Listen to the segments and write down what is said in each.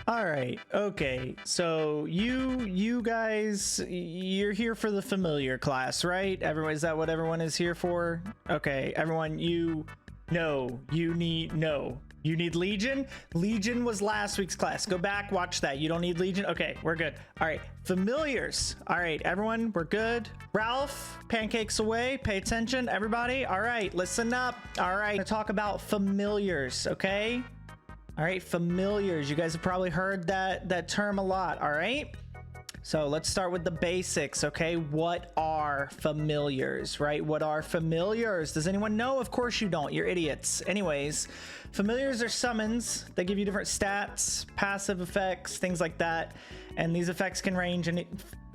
All right. Okay. So you guys, you're here for the familiar class, right? Everyone, is that what everyone is here for? Okay. Everyone, you need Legion. Legion was last week's class. Go back, watch that. You don't need Legion. Okay, we're good. All right. Familiars. All right, everyone, we're good. Ralph, pancakes away. Pay attention, everybody. All right, listen up. All right, I'm gonna talk about familiars, okay? All right, familiars. You guys have probably heard that term a lot. All right, so let's start with the basics. Okay, what are familiars? Right, what are familiars? Does anyone know? Of course you don't. You're idiots. Anyways, familiars are summons. They give you different stats, passive effects, things like that, and these effects can range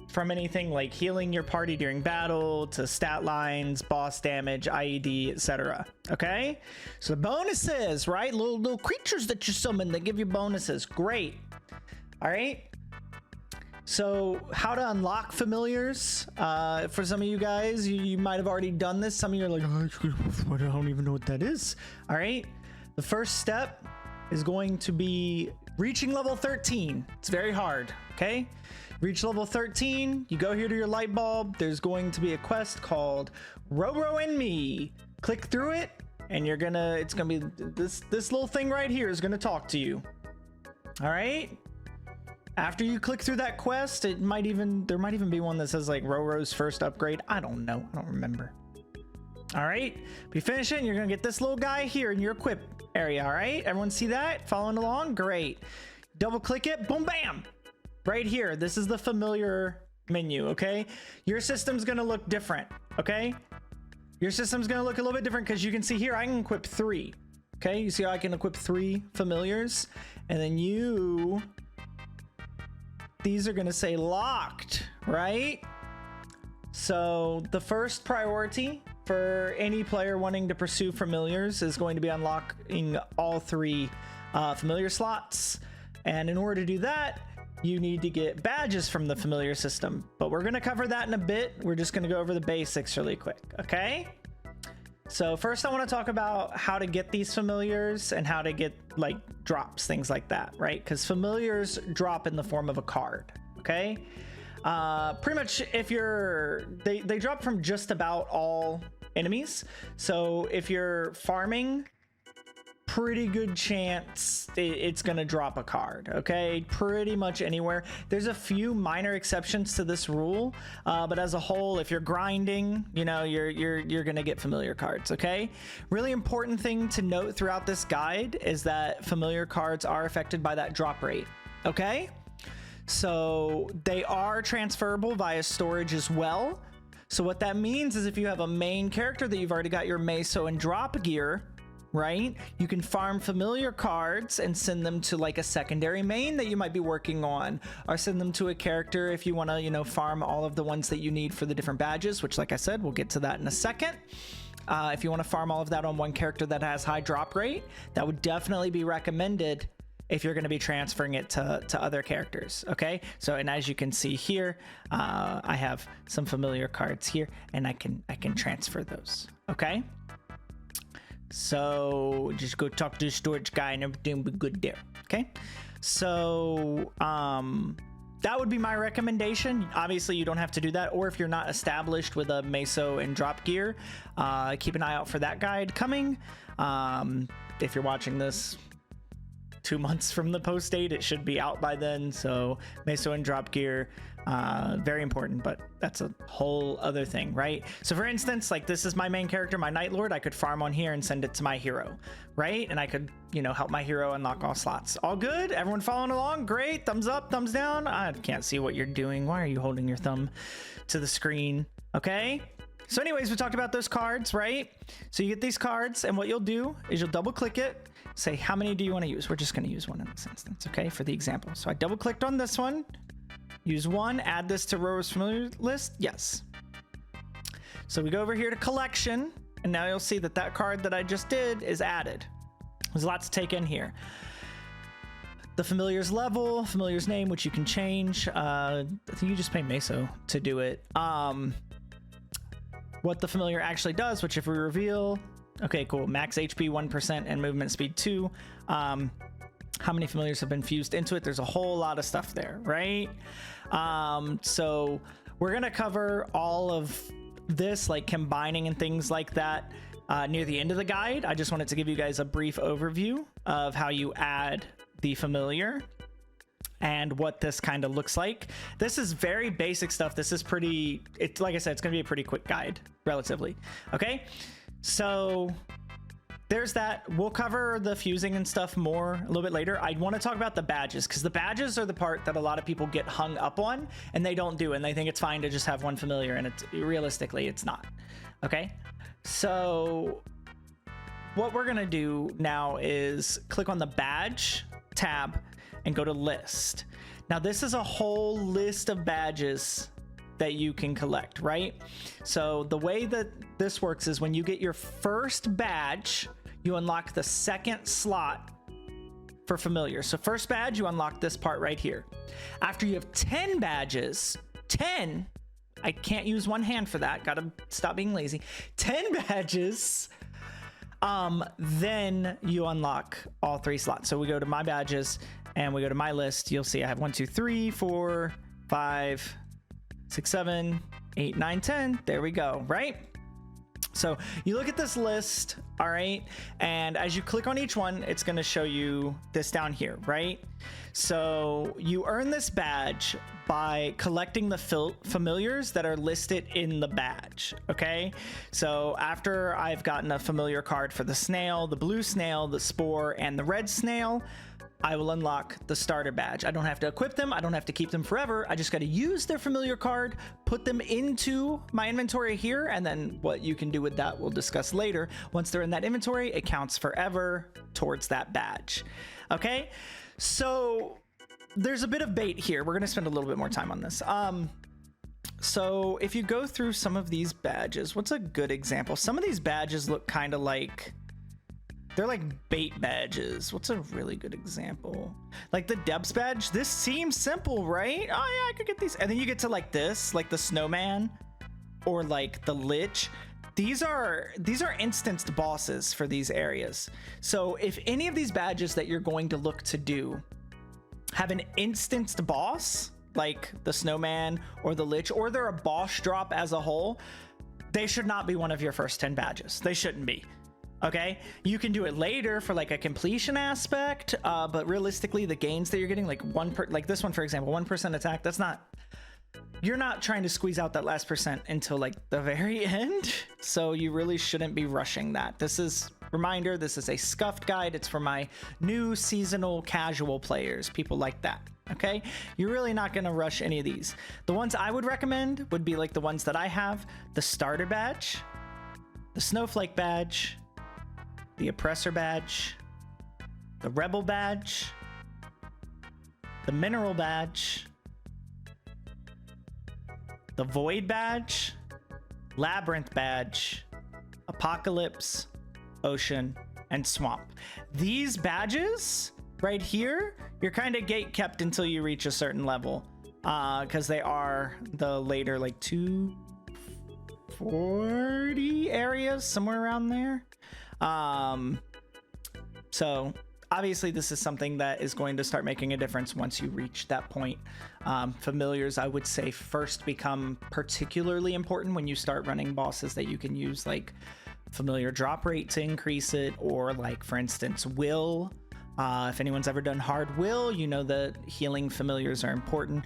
from anything like healing your party during battle to stat lines, boss damage, IED, etc. Okay, so the bonuses, right? Little creatures that you summon that give you bonuses. Great. All right, so how to unlock familiars? For some of you guys, you might have already done this. Some of you are like, oh, I don't even know what that is. All right, the first step is going to be reaching level 13. It's very hard. Okay, reach level 13, you go here to your light bulb. There's going to be a quest called Roro and Me. Click through it, and it's gonna be this little thing right here is gonna talk to you. All right, after you click through that quest, there might even be one that says like Roro's first upgrade. I don't know, I don't remember. All right, if you finish it, and you're gonna get this little guy here in your equip area. All right, everyone see that? Following along? Great. Double click it, boom, bam. Right here, this is the familiar menu. Okay, your system's gonna look different. Okay, your system's gonna look a little bit different because you can see here I can equip 3. Okay, you see how I can equip 3 familiars, and then these are gonna say locked, right? So the first priority for any player wanting to pursue familiars is going to be unlocking all 3 familiar slots, and in order to do that, you need to get badges from the familiar system, but we're going to cover that in a bit. We're just going to go over the basics really quick. Okay, so first I want to talk about how to get these familiars and how to get like drops, things like that, right? Because familiars drop in the form of a card. Okay, pretty much if they drop from just about all enemies. So if you're farming, pretty good chance it's gonna drop a card. Okay, pretty much anywhere. There's a few minor exceptions to this rule, but as a whole, if you're grinding, you know, you're gonna get familiar cards. Okay, really important thing to note throughout this guide is that familiar cards are affected by that drop rate. Okay, so they are transferable via storage as well. So what that means is if you have a main character that you've already got your meso and drop gear, right, you can farm familiar cards and send them to like a secondary main that you might be working on, or send them to a character if you want to, you know, farm all of the ones that you need for the different badges, which, like I said, we'll get to that in a second. If you want to farm all of that on one character that has high drop rate, that would definitely be recommended if you're going to be transferring it to other characters. Okay, so, and as you can see here, I have some familiar cards here, and I can transfer those. Okay, so just go talk to the storage guy and everything will be good there. Okay, so that would be my recommendation. Obviously you don't have to do that, or if you're not established with a meso and drop gear, keep an eye out for that guide coming. If you're watching this 2 months from the post date, it should be out by then. So meso and drop gear, very important, but that's a whole other thing, right? So for instance, like this is my main character, my Night Lord. I could farm on here and send it to my hero, right? And I could, you know, help my hero unlock all slots. All good? Everyone following along? Great. Thumbs up, thumbs down. I can't see what you're doing. Why are you holding your thumb to the screen? Okay, so anyways, we talked about those cards, right? So you get these cards, and what you'll do is you'll double click it, say how many do you want to use. We're just going to use one in this instance, okay, for the example. So I double clicked on this one, use one, add this to Roro's familiar list. Yes. So we go over here to collection, and now you'll see that that card that I just did is added. There's lots to take in here. The familiar's level, familiar's name, which you can change. I think you just pay meso to do it. What the familiar actually does, which if we reveal, okay, cool, max HP 1% and movement speed 2. how many familiars have been fused into it. There's a whole lot of stuff there, right? So we're gonna cover all of this, like combining and things like that, near the end of the guide. I just wanted to give you guys a brief overview of how you add the familiar and what this kind of looks like. This is very basic stuff. This is pretty, it's like I said, it's gonna be a pretty quick guide relatively. Okay, so there's that. We'll cover the fusing and stuff more a little bit later. I want to talk about the badges, because the badges are the part that a lot of people get hung up on and they don't do, and they think it's fine to just have one familiar, and it's realistically it's not. Okay, so what we're gonna do now is click on the badge tab and go to list. Now this is a whole list of badges that you can collect, right? So the way that this works is when you get your first badge, you unlock the second slot for familiar. So first badge, you unlock this part right here. After you have 10 badges, 10, I can't use one hand for that, gotta stop being lazy, 10 badges, then you unlock all 3 slots. So we go to my badges and we go to my list. You'll see I have 1, 2, 3, 4, 5, 6, 7, 8, 9, 10. There we go, right? So you look at this list, all right? And as you click on each one, it's gonna show you this down here, right? So you earn this badge by collecting the familiars that are listed in the badge, okay? So after I've gotten a familiar card for the snail, the blue snail, the spore, and the red snail, I will unlock the starter badge. I don't have to equip them. I don't have to keep them forever. I just got to use their familiar card, put them into my inventory here, and then what you can do with that we'll discuss later. Once they're in that inventory, it counts forever towards that badge. Okay, so there's a bit of bait here. We're going to spend a little bit more time on this. So if you go through some of these badges, what's a good example? Some of these badges look kind of like, they're like bait badges. What's a really good example? Like the Debs badge. This seems simple, right? Oh yeah, I could get these. And then you get to like this, like the snowman or like the lich. These are instanced bosses for these areas. So if any of these badges that you're going to look to do have an instanced boss, like the snowman or the lich, or they're a boss drop as a whole, they should not be one of your first 10 badges. They shouldn't be. Okay, you can do it later for like a completion aspect, but realistically the gains that you're getting, like like this one for example, 1% attack, that's not, you're not trying to squeeze out that last percent until like the very end, so you really shouldn't be rushing that. This is, reminder, this is a scuffed guide. It's for my new seasonal casual players, people like that. Okay, you're really not going to rush any of these. The ones I would recommend would be like the ones that I have: the starter badge, the snowflake badge, the oppressor badge, the rebel badge, the mineral badge, the void badge, labyrinth badge, apocalypse, ocean, and swamp. These badges right here, you're kind of gate kept until you reach a certain level, because they are the later like 240 areas, somewhere around there. So obviously this is something that is going to start making a difference once you reach that point. Familiars, I would say, first become particularly important when you start running bosses that you can use like familiar drop rate to increase it, or like for instance will. If anyone's ever done hard will, you know that healing familiars are important.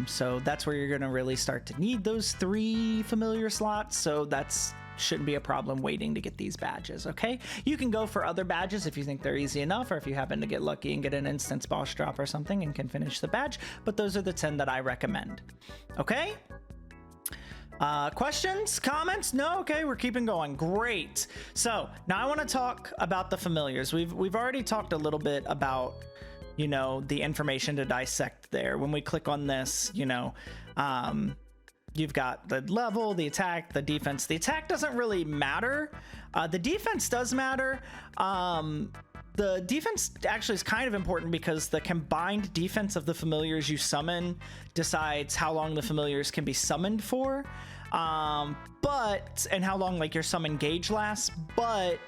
So that's where you're going to really start to need those 3 familiar slots. So that's shouldn't be a problem waiting to get these badges. Okay, you can go for other badges if you think they're easy enough, or if you happen to get lucky and get an instance boss drop or something and can finish the badge, but those are the 10 that I recommend. Okay, questions, comments? No? Okay, we're keeping going. Great. So now I want to talk about the familiars. We've already talked a little bit about, you know, the information to dissect there. When we click on this, you know, you've got the level, the attack, the defense. The attack doesn't really matter. The defense does matter. The defense actually is kind of important because the combined defense of the familiars you summon decides how long the familiars can be summoned for, and how long like your summon gauge lasts. But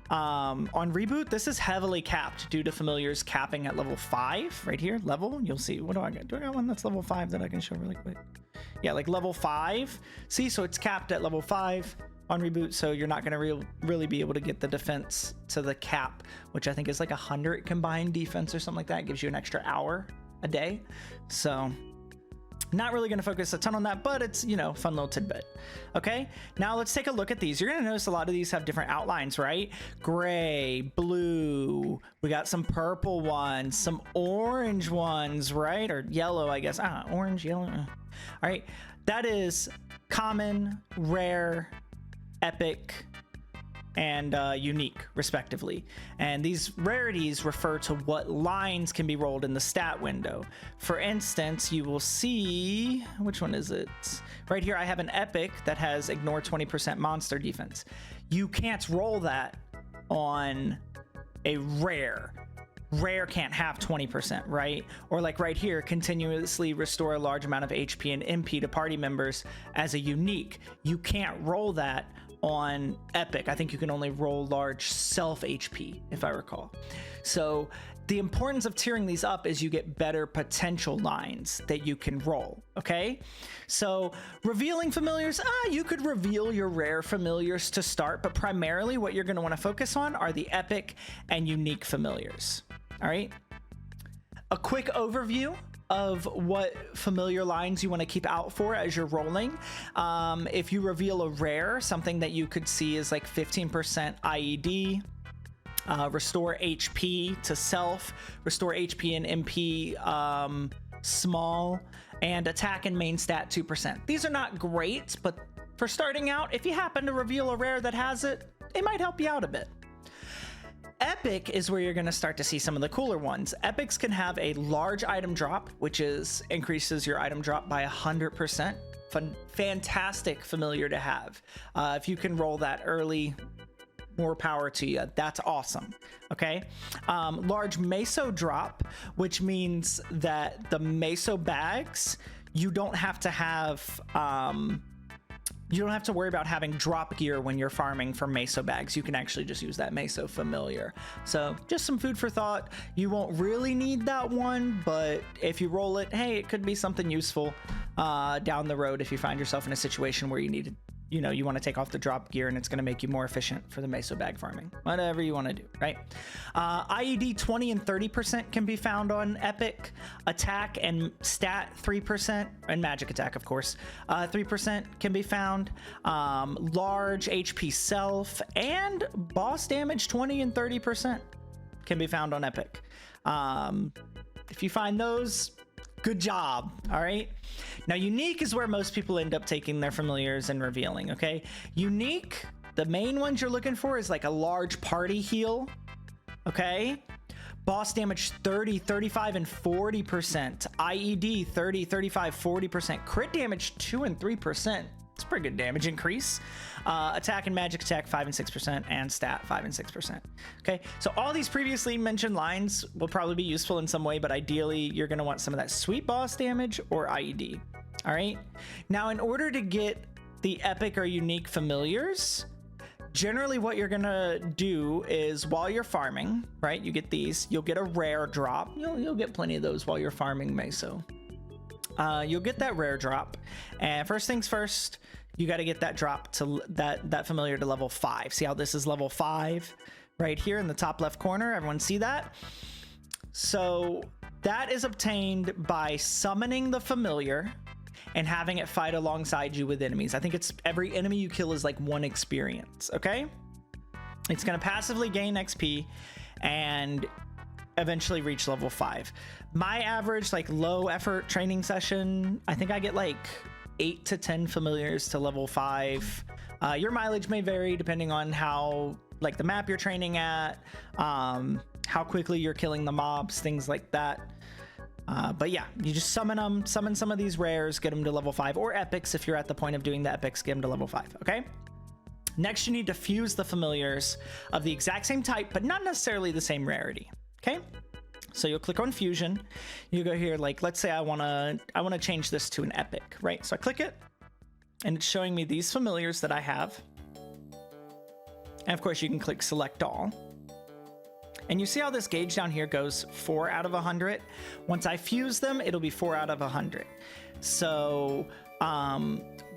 On reboot, this is heavily capped due to familiars capping at level 5 right here. Level, you'll see. What do I got? Do I got one that's level 5 that I can show really quick? Yeah, like level 5. See, so it's capped at level 5 on reboot, so you're not going to really be able to get the defense to the cap, which I think is like 100 combined defense or something like that. It gives you an extra hour a day. So not really going to focus a ton on that, but it's, you know, fun little tidbit. Okay, now let's take a look at these. You're going to notice a lot of these have different outlines, right? Gray, blue, we got some purple ones, some orange ones, right? Or yellow, I guess. Orange, yellow. All right, that is common, rare, epic, and unique, respectively. And these rarities refer to what lines can be rolled in the stat window. For instance, you will see, which one is it? Right here, I have an epic that has ignore 20% monster defense. You can't roll that on a rare. Rare can't have 20%, right? Or like right here, continuously restore a large amount of HP and MP to party members as a unique. You can't roll that on epic. I think you can only roll large self HP, if I recall. So the importance of tiering these up is you get better potential lines that you can roll. Okay, so revealing familiars, you could reveal your rare familiars to start, but primarily what you're going to want to focus on are the epic and unique familiars. All right, a quick overview of what familiar lines you want to keep out for as you're rolling. If you reveal a rare, something that you could see is like 15% IED, restore HP to self, restore HP and MP small, and attack and main stat 2%. These are not great, but for starting out, if you happen to reveal a rare that has it, it might help you out a bit. Epic is where you're going to start to see some of the cooler ones. Epics can have a large item drop, which increases your item drop by 100%. Fantastic familiar to have. If you can roll that early, more power to you. That's awesome. Okay. Large meso drop, which means that the meso bags, you don't have to have you don't have to worry about having drop gear when you're farming for meso bags. You can actually just use that meso familiar. So just some food for thought. You won't really need that one, but if you roll it, hey, it could be something useful down the road if you find yourself in a situation where you need, you know, you want to take off the drop gear and it's going to make you more efficient for the meso bag farming. Whatever you want to do, right? IED 20 and 30% can be found on epic. Attack and stat 3%, and magic attack, of course, 3% can be found. Large HP self and boss damage 20 and 30% can be found on epic. If you find those, good job. All right, now unique is where most people end up taking their familiars and revealing. Okay, unique, the main ones you're looking for is like a large party heal. Okay, boss damage 30, 35 and 40%, IED 30, 35, 40%, crit damage 2 and 3%. It's a pretty good damage increase. Attack and magic attack 5 and 6%, and stat 5 and 6%. Okay, so all these previously mentioned lines will probably be useful in some way, but ideally you're going to want some of that sweet boss damage or IED. All right, now in order to get the epic or unique familiars, generally what you're going to do is while you're farming, right, you get these, you'll get a rare drop. You'll get plenty of those while you're farming meso. You'll get that rare drop, and first things first, you got to get that drop to that familiar to level 5. See how this is level 5 right here in the top left corner? Everyone see that? So that is obtained by summoning the familiar and having it fight alongside you with enemies. I think it's every enemy you kill is like 1 experience. Okay, it's going to passively gain XP and eventually reach level 5. My average like low effort training session, I think I get like 8 to 10 familiars to level 5. Your mileage may vary depending on how like the map you're training at, how quickly you're killing the mobs, things like that. But yeah, you just summon some of these rares, get them to level 5, or epics if you're at the point of doing the epics, get them to level 5. Okay, next you need to fuse the familiars of the exact same type but not necessarily the same rarity. Okay, so you'll click on fusion, you go here, like let's say I want to change this to an epic, right? So I click it and it's showing me these familiars that I have. And of course, you can click select all. And you see how this gauge down here goes 4 out of 100? Once I fuse them, it'll be 4 out of 100. So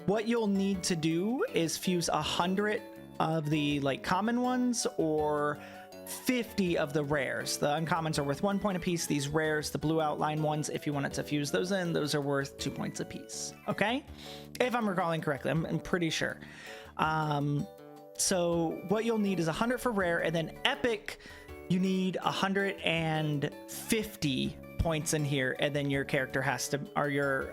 what you'll need to do is fuse 100 of the like common ones or 50 of the rares. The uncommons are worth 1 point apiece. These rares, the blue outline ones, if you wanted to fuse those in, those are worth 2 points apiece. Okay? If I'm recalling correctly, I'm pretty sure. So what you'll need is 100 for rare, and then epic, you need 150 points in here, and then your character has to, or your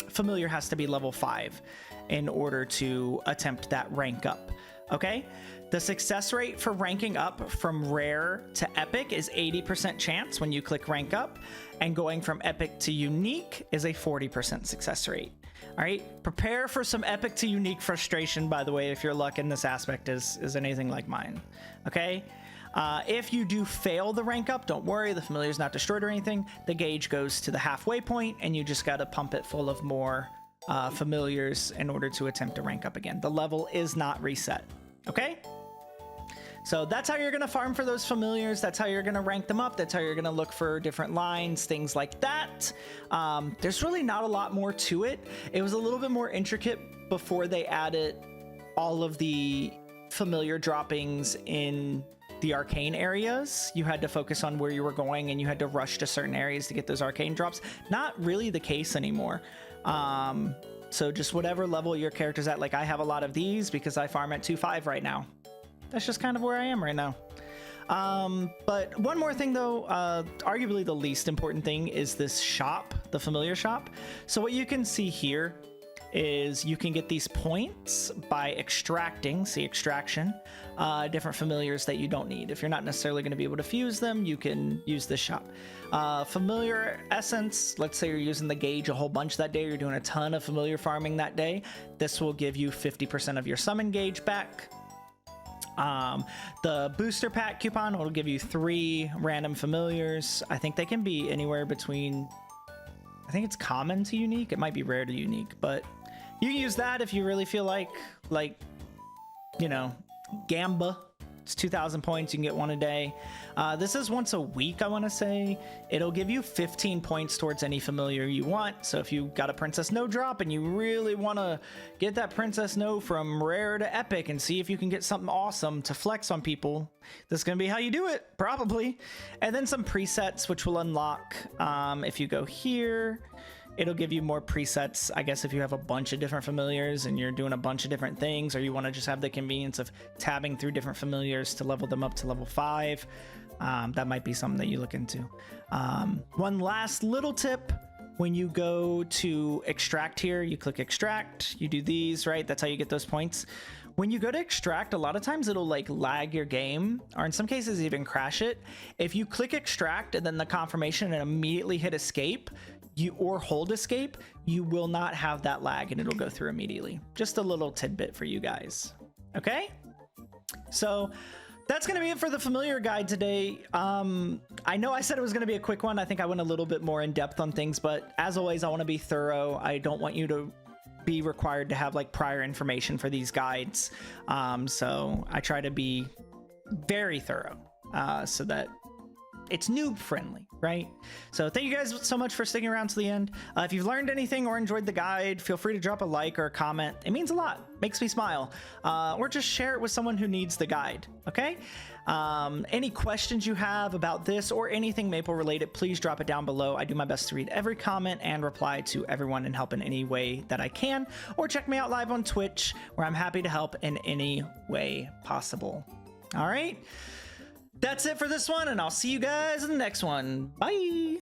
familiar has to be level 5 in order to attempt that rank up. Okay? The success rate for ranking up from rare to epic is 80% chance when you click rank up, and going from epic to unique is a 40% success rate. All right, prepare for some epic to unique frustration, by the way, if your luck in this aspect is anything like mine. Okay? If you do fail the rank up, don't worry, the familiar is not destroyed or anything. The gauge goes to the halfway point, and you just got to pump it full of more familiars in order to attempt to rank up again. The level is not reset. Okay? So that's how you're going to farm for those familiars. That's how you're going to rank them up. That's how you're going to look for different lines, things like that. There's really not a lot more to it. It was a little bit more intricate before they added all of the familiar droppings in the arcane areas. You had to focus on where you were going, and you had to rush to certain areas to get those arcane drops. Not really the case anymore. So just whatever level your character's at. Like, I have a lot of these because I farm at 2.5 right now. That's just kind of where I am right now. But one more thing though, arguably the least important thing is this shop, the familiar shop. So what you can see here is you can get these points by extracting, see extraction, different familiars that you don't need. If you're not necessarily going to be able to fuse them, you can use this shop. Familiar essence, let's say you're using the gauge a whole bunch that day, you're doing a ton of familiar farming that day, this will give you 50% of your summon gauge back. The booster pack coupon will give you 3 random familiars. I think they can be anywhere between, I think it's common to unique. It might be rare to unique, but you can use that if you really feel like, you know, Gamba. It's 2,000 points. You can get 1 a day. This is once a week, I want to say. It'll give you 15 points towards any familiar you want. So if you got a Princess No drop and you really want to get that Princess No from rare to epic and see if you can get something awesome to flex on people, this is going to be how you do it, probably. And then some presets, which will unlock if you go here. It'll give you more presets, I guess, if you have a bunch of different familiars and you're doing a bunch of different things, or you want to just have the convenience of tabbing through different familiars to level them up to level 5. That might be something that you look into. One last little tip. When you go to extract here, you click extract, you do these, right? That's how you get those points. When you go to extract, a lot of times it'll like lag your game, or in some cases even crash it. If you click extract and then the confirmation and immediately hit escape, or hold escape, you will not have that lag and it'll go through immediately. Just a little tidbit for you guys. Okay? So that's going to be it for the familiar guide today. I know I said it was going to be a quick one. I think I went a little bit more in depth on things, but as always, I want to be thorough. I don't want you to be required to have like prior information for these guides. So I try to be very thorough so that it's noob friendly, right? So thank you guys so much for sticking around to the end. If you've learned anything or enjoyed the guide, feel free to drop a like or a comment. It means a lot, makes me smile. Or just share it with someone who needs the guide, okay? Any questions you have about this or anything Maple related, please drop it down below. I do my best to read every comment and reply to everyone and help in any way that I can. Or check me out live on Twitch, where I'm happy to help in any way possible. All right? That's it for this one, and I'll see you guys in the next one. Bye!